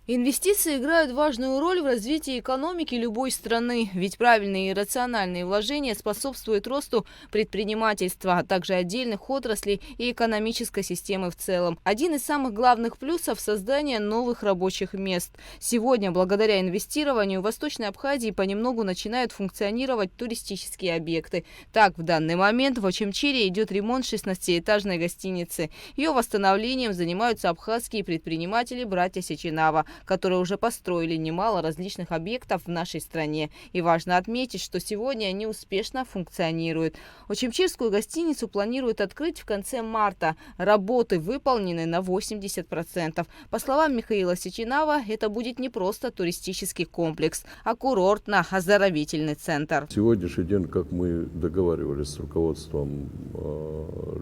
Инвестиции играют важную роль в развитии экономики любой страны, ведь правильные и рациональные вложения способствуют росту предпринимательства, а также отдельных отраслей и экономической системы в целом. Один из самых главных плюсов – создание новых рабочих мест. Сегодня, благодаря инвестированию, в Восточной Абхазии понемногу начинают функционировать туристические объекты. Так, в данный момент в Очимчире идет ремонт 16-этажной гостиницы. Ее восстановлением занимаются абхазские предприниматели братья Сеченава, которые уже построили немало различных объектов в нашей стране. И важно отметить, что сегодня они успешно функционируют. Очимчирскую гостиницу планируют открыть в конце марта. Работы выполнены на 80%. По словам Михаила Сеченава, это будет не просто туристический комплекс, а курортно-оздоровительный центр. Сегодняшний день, как мы договаривались с руководством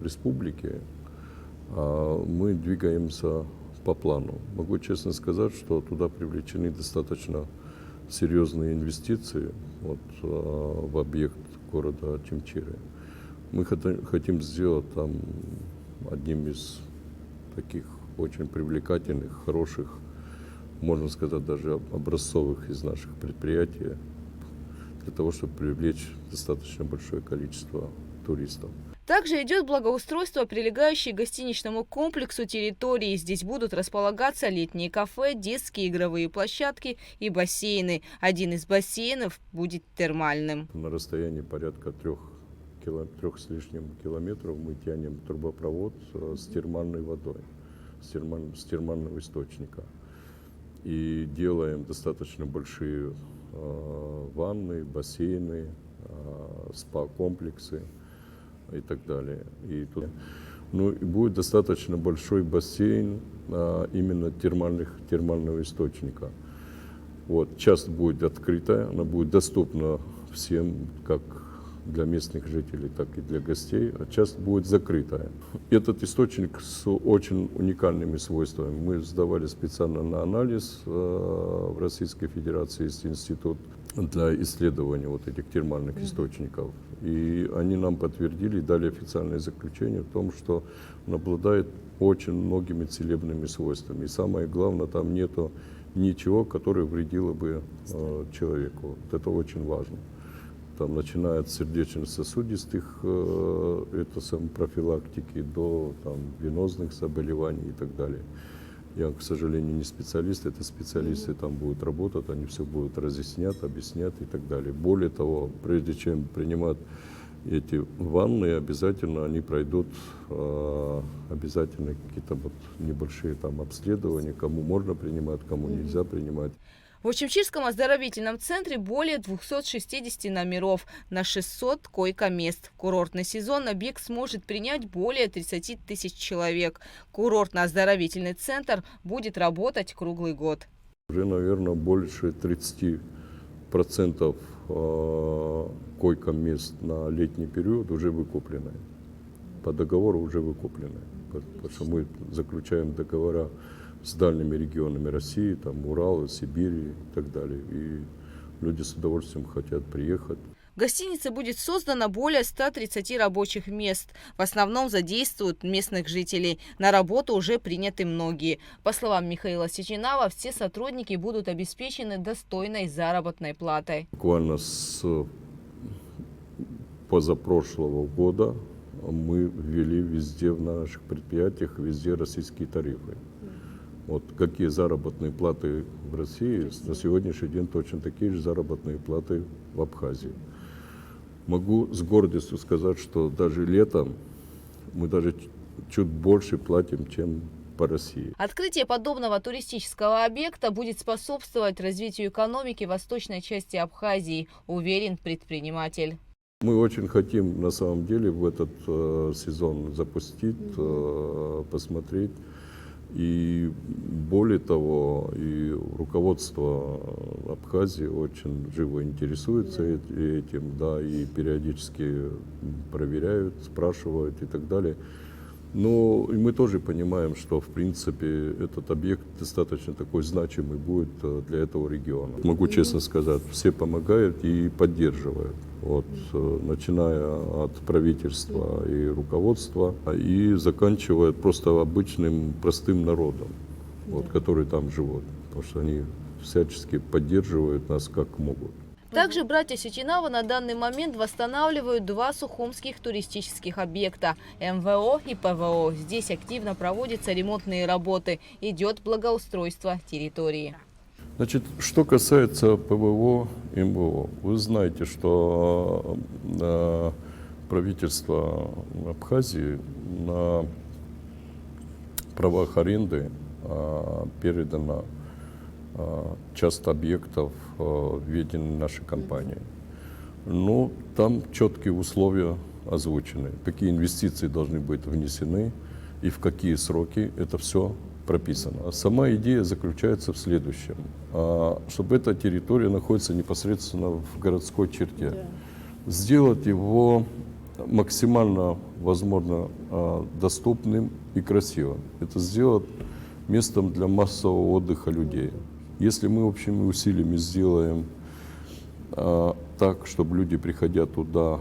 республики, мы двигаемся по плану. Могу честно сказать, что туда привлечены достаточно серьезные инвестиции в объект города Очимчиры. Мы хотим сделать там одним из таких очень привлекательных, хороших, можно сказать, даже образцовых из наших предприятий, для того, чтобы привлечь достаточно большое количество туристов. Также идет благоустройство прилегающей к гостиничному комплексу территории. Здесь будут располагаться летние кафе, детские игровые площадки и бассейны. Один из бассейнов будет термальным. На расстоянии порядка 3 с лишним километров мы тянем трубопровод с термальной водой, с термального источника. И делаем достаточно большие ванны, бассейны, спа-комплексы и так далее. И будет достаточно большой бассейн именно термального источника. Часть будет открытая, она будет доступна всем, как для местных жителей, так и для гостей, а часть будет закрытая. Этот источник с очень уникальными свойствами. Мы сдавали специально на анализ в Российской Федерации, есть институт для исследования этих термальных источников. И они нам подтвердили, дали официальное заключение в том, что он обладает очень многими целебными свойствами. И самое главное, там нету ничего, которое вредило бы человеку. Это очень важно. Там, начиная от сердечно-сосудистых профилактики до венозных заболеваний и так далее. Я, к сожалению, не специалист, это специалисты там будут работать, они все будут разъяснять, объяснять и так далее. Более того, прежде чем принимать эти ванны, обязательно они пройдут обязательно какие-то небольшие обследования, кому можно принимать, кому нельзя принимать. В Очимчирском оздоровительном центре более 260 номеров на 600 койко-мест. В курортный сезон объект сможет принять более 30 тысяч человек. Курортно-оздоровительный центр будет работать круглый год. Уже, наверное, больше 30% койко-мест на летний период уже выкуплены. По договору уже выкуплены. Потому что мы заключаем договора с дальними регионами России, Урал, Сибирь и так далее. И люди с удовольствием хотят приехать. В гостинице будет создано более 130 рабочих мест. В основном задействуют местных жителей. На работу уже приняты многие. По словам Михаила Сеченава, все сотрудники будут обеспечены достойной заработной платой. Буквально с позапрошлого года мы ввели везде в наших предприятиях, везде российские тарифы. Какие заработные платы в России, на сегодняшний день точно такие же заработные платы в Абхазии. Могу с гордостью сказать, что даже летом мы даже чуть больше платим, чем по России. Открытие подобного туристического объекта будет способствовать развитию экономики восточной части Абхазии, уверен предприниматель. Мы очень хотим на самом деле в этот сезон запустить, посмотреть. И более того, и руководство Абхазии очень живо интересуется этим, и периодически проверяют, спрашивают и так далее. Но мы тоже понимаем, что в принципе этот объект достаточно такой значимый будет для этого региона. Могу честно сказать, все помогают и поддерживают. Начиная от правительства и руководства и заканчивая просто обычным простым народом. вот, которые там живут, потому что они всячески поддерживают нас как могут. Также братья Сютинава на данный момент восстанавливают 2 сухумских туристических объекта – МВО и ПВО. Здесь активно проводятся ремонтные работы, идет благоустройство территории. Значит, что касается ПВО и МВО, вы знаете, что правительство Абхазии на правах аренды передано часть объектов в ведение нашей компании. Но там четкие условия озвучены, какие инвестиции должны быть внесены и в какие сроки, это все прописано. Сама идея заключается в следующем, чтобы эта территория находится непосредственно в городской черте. Сделать его максимально, возможно, доступным и красивым. Это сделать местом для массового отдыха людей. Если мы общими усилиями сделаем так, чтобы люди, приходя туда,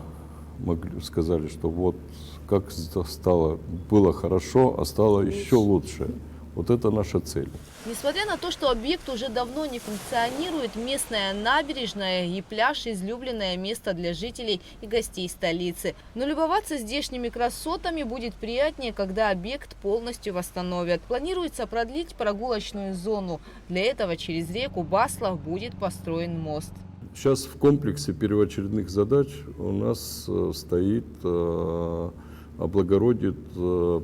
сказали, что вот как было хорошо, а стало еще лучше. Вот это наша цель. Несмотря на то, что объект уже давно не функционирует, местная набережная и пляж – излюбленное место для жителей и гостей столицы. Но любоваться здешними красотами будет приятнее, когда объект полностью восстановят. Планируется продлить прогулочную зону. Для этого через реку Баслав будет построен мост. Сейчас в комплексе первоочередных задач у нас стоит облагородит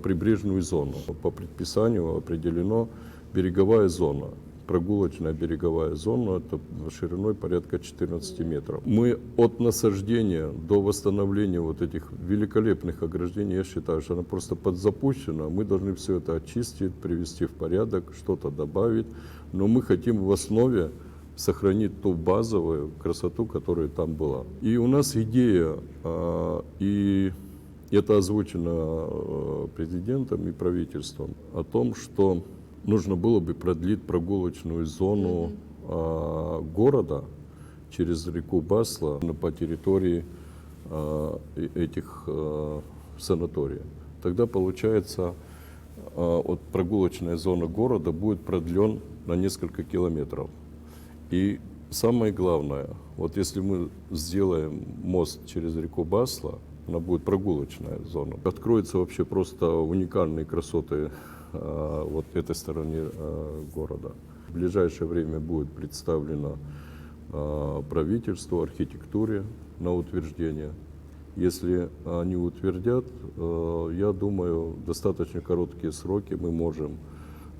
прибрежную зону. По предписанию определено береговая зона, прогулочная береговая зона, это шириной порядка 14 метров. Мы от насаждения до восстановления вот этих великолепных ограждений, я считаю, что она просто подзапущена. Мы должны все это очистить, привести в порядок, что-то добавить, но мы хотим в основе сохранить ту базовую красоту, которая там была. И у нас идея, и это озвучено президентом и правительством, о том, что нужно было бы продлить прогулочную зону города через реку Басла по территории этих санаториев. Тогда получается, вот прогулочная зона города будет продлен на несколько километров. И самое главное, вот если мы сделаем мост через реку Басла, она будет прогулочная зона. Откроются вообще просто уникальные красоты вот этой стороны города. В ближайшее время будет представлено правительству, архитектуре на утверждение. Если они утвердят, я думаю, в достаточно короткие сроки мы можем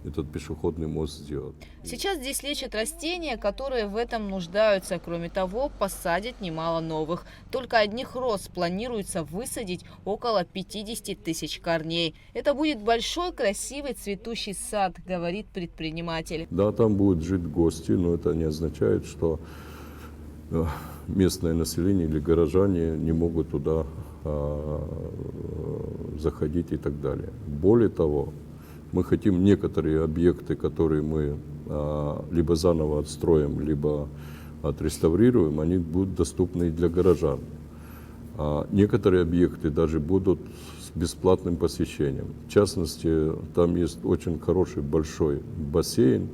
этот пешеходный мост сделать. Сейчас здесь лечат растения, которые в этом нуждаются. Кроме того, посадят немало новых. Только одних роз планируется высадить около 50 тысяч корней. Это будет большой, красивый, цветущий сад, говорит предприниматель. Да, там будут жить гости, но это не означает, что местное население или горожане не могут туда заходить и так далее. Более того, мы хотим некоторые объекты, которые мы либо заново отстроим, либо отреставрируем, они будут доступны и для горожан. Некоторые объекты даже будут с бесплатным посещением. В частности, там есть очень хороший большой бассейн.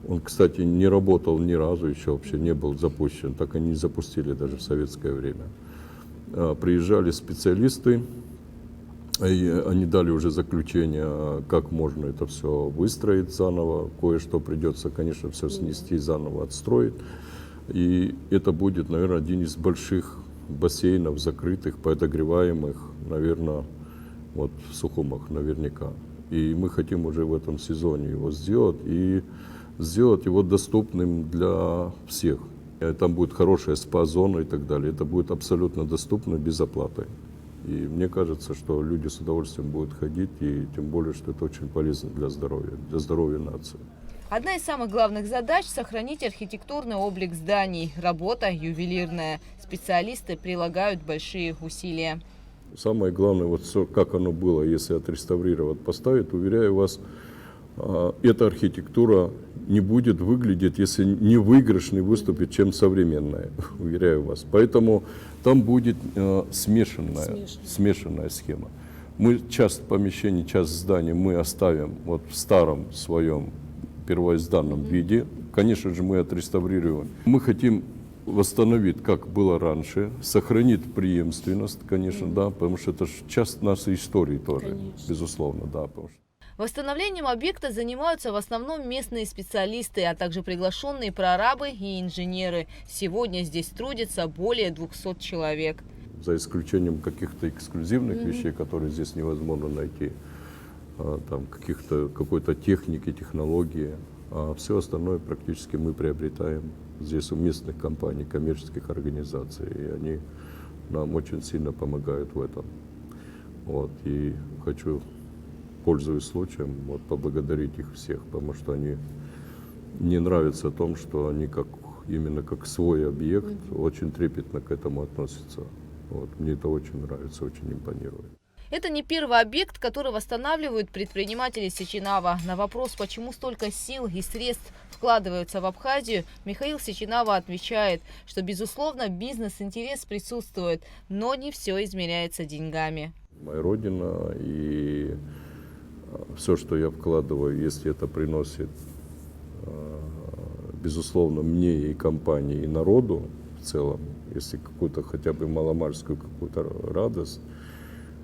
Он, кстати, не работал ни разу еще, вообще не был запущен. Так они не запустили даже в советское время. Приезжали специалисты, и они дали уже заключение, как можно это все выстроить заново. Кое-что придется, конечно, все снести, заново отстроить. И это будет, наверное, один из больших бассейнов закрытых, подогреваемых, наверное, вот в Сухумах наверняка. И мы хотим уже в этом сезоне его сделать и сделать его доступным для всех. Там будет хорошая спа-зона и так далее. Это будет абсолютно доступно без оплаты. И мне кажется, что люди с удовольствием будут ходить, и тем более, что это очень полезно для здоровья нации. Одна из самых главных задач – сохранить архитектурный облик зданий. Работа ювелирная. Специалисты прилагают большие усилия. Самое главное, вот все, как оно было, если отреставрировать, поставить, уверяю вас, эта архитектура не будет выглядеть, если не выигрышней выступит, чем современная, уверяю вас. Поэтому там будет смешанная схема. Мы часть помещений, часть зданий мы оставим вот в старом своем первоизданном виде. Конечно же, мы отреставрируем. Мы хотим восстановить, как было раньше, сохранить преемственность, конечно, да, потому что это же часть нашей истории тоже, безусловно, да. Потому что... Восстановлением объекта занимаются в основном местные специалисты, а также приглашенные прорабы и инженеры. Сегодня здесь трудится более 200 человек. За исключением каких-то эксклюзивных вещей, которые здесь невозможно найти, там какой-то техники, технологии, а все остальное практически мы приобретаем здесь у местных компаний, коммерческих организаций, и они нам очень сильно помогают в этом. Вот. И хочу, пользуясь случаем, вот, поблагодарить их всех, потому что они, мне нравится о том, что они именно как свой объект очень трепетно к этому относятся. Вот. Мне это очень нравится, очень импонирует. Это не первый объект, который восстанавливают предприниматели Сеченава. На вопрос, почему столько сил и средств вкладываются в Абхазию, Михаил Сеченава отвечает, что, безусловно, бизнес-интерес присутствует, но не все измеряется деньгами. Моя родина, и все, что я вкладываю, если это приносит, безусловно, мне и компании, и народу в целом, если какую-то хотя бы маломальскую какую-то радость,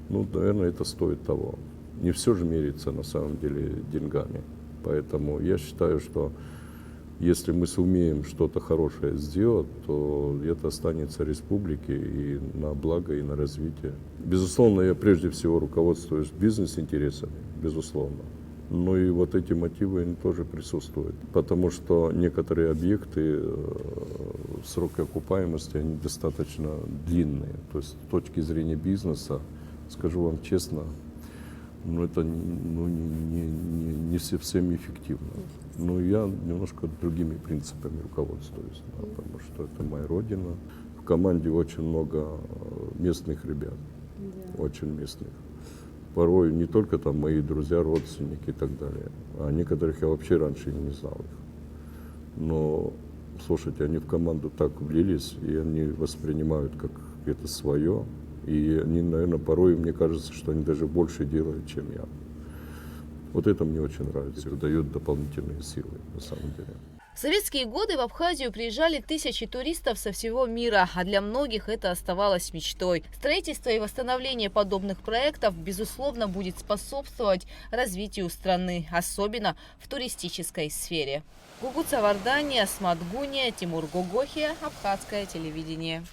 ну, наверное, это стоит того. Не все же меряется на самом деле деньгами. Поэтому я считаю, что если мы сумеем что-то хорошее сделать, то это останется республике и на благо, и на развитие. Безусловно, я прежде всего руководствуюсь бизнес-интересами, безусловно. Но и вот эти мотивы они тоже присутствуют. Потому что некоторые объекты, сроки окупаемости, они достаточно длинные. То есть с точки зрения бизнеса, скажу вам честно, это не совсем эффективно. Но я немножко другими принципами руководствуюсь, да, потому что это моя родина. В команде очень много местных ребят, очень местных. Порой не только там мои друзья, родственники и так далее, а некоторых я вообще раньше и не знал их. Но, слушайте, они в команду так влились, и они воспринимают как это свое. И они, наверное, порой, мне кажется, что они даже больше делают, чем я. Вот это мне очень нравится. Это дает дополнительные силы, на самом деле. В советские годы в Абхазию приезжали тысячи туристов со всего мира, а для многих это оставалось мечтой. Строительство и восстановление подобных проектов, безусловно, будет способствовать развитию страны, особенно в туристической сфере. Гугуца Вардания, Асмат Гуния, Тимур Гогохия, Абхазское телевидение.